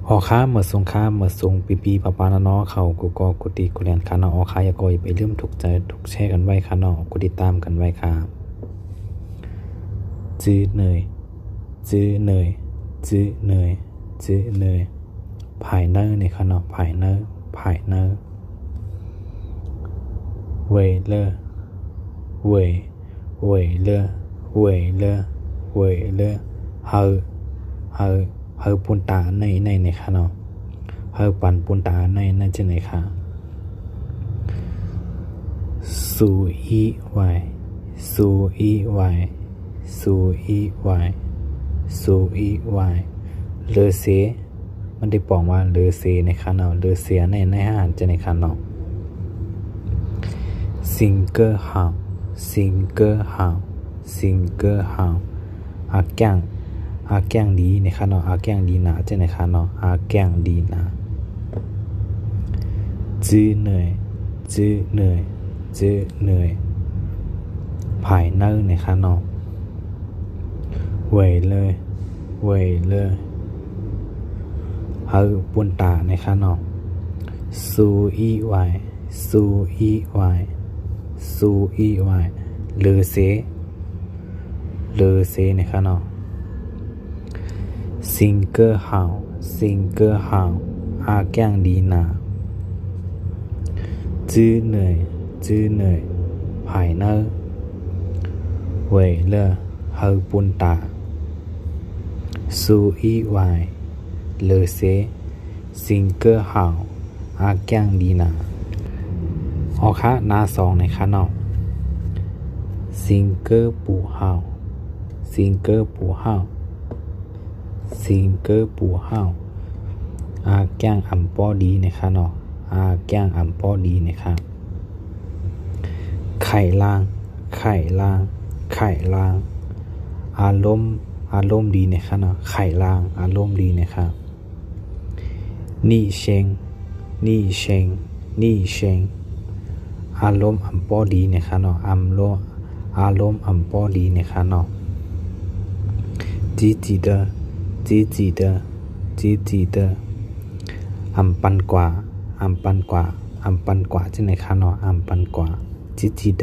ออค้าเมื่อสงค้าเมื่อสงปีปะปานะเนาะเขากูก็กุฏิกุเรียนค่ะเนาะออค้าอย่าก็อย่าไปลืมทุกใจทุกแชร์กันไว้ค่ะเนาะกูติดตามกันไว้ค่ะจื้อเหนื่อยจื้อเหนื่อยจื้อเหนื่อยจื้อเหนื่อยภายเนอร์นี่ค่ะเนาะภายเนอร์ภายเนอร์เวยเลอเวยเวยเลอเวยเลอเวยเลอเฮเฮปุนตาในค่ะเนาะเฮปันปุนตาในจะไหนค่ะสูอีไวสูอีไวสูอีไวสูอีไวเลอเซมันได้บอกว่าเลอเซในค่ะเนาะเลอเสียในอาหารจะในค่ะเนาะซิงเกอร์ฮาวซิงเกอร์ฮาวซิงเกอร์ฮาวอาแกงดีในค่ะเนาะอาแกงดีนะจะในค่ะเนาะอาแกงดีนะจื้อเหนื่อยจื้อเหนื่อยจื้อเหนื่อยภายเนอร์ในค่ะเนาะเวยเลยเวยเลยเฮาปุนตาในค่ะเนาะสูอีไวสูอีไวสูอีไวเลอเซในค่ะเนาะซิงเกอร์ฮาวอาแกงดีนาจื้อเหนื่อยภายเนอร์เวยเลอเฮาปุนตาสูอีไวเลอเซซิงเกอร์ฮาวอาแกงดีนาออคะนาสองในค่ะเนาะซิงเกอร์ปูฮาวซิงเกอร์ปูฮาวอาแกงอัมปอดีนะคะเนาะอาแกงอัมปอดีนะคะไข่ล่างอารมณ์ดีนะคะเนาะไข่ล่างอารมณ์ดีนะคะนี่เชงอารมณ์อัมปอดีนะคะเนาะอารมณ์อัมปอดีนะคะเนาะจีจีเดออัมปันกว่าจะไหนคะเนาะอัมปันกว่าจีจีเ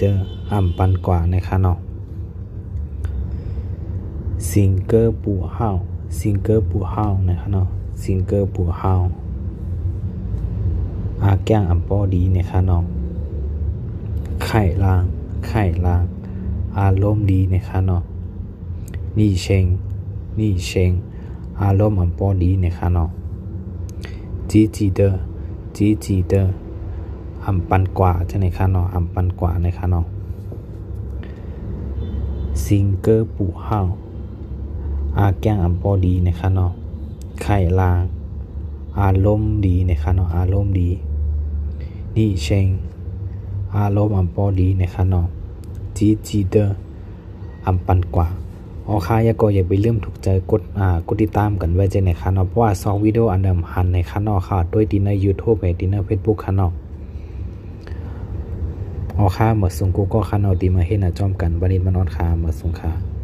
ดออัมปันกว่านะคะเนาะซิงเกอร์ปูฮาวนะคะเนาะซิงเกอร์ปูฮาวอาแกงอัมปอดีนะคะเนาะไข่ลางอารมณ์ดีนะคะเนาะนี่เชงอารมณ์อัมปอดีนะคะเนาะจีจีเดออัมปันกว่าจะไหนคะเนาะอัมปันกว่านะคะเนาะซิงเกอร์ปูฮาวอาแกงอัมปอดีนะคะเนาะไข่ลางอารมณ์ดีนะคะเนาะอารมณ์ดีนี่เชงอารมณ์อัมปอดีนะคะเนาะจีเดออัมปันกว่าออค้าอย่าไปลืมถูกใจกดติดตามกันไว้ใจในค่ะเนาะเพราะว่าซองวิดีโออันเดิมหันในค่ะเนาะค่ะด้วยดีใน YouTube และดีใน Facebook ค่ะเนาะออค้าเมื่อส่งกูก็ค่ะเนาะดีมาเฮ็ดน่ะจอมกันบัดนี้มานอนค่ะเมื่อส่งค่ะ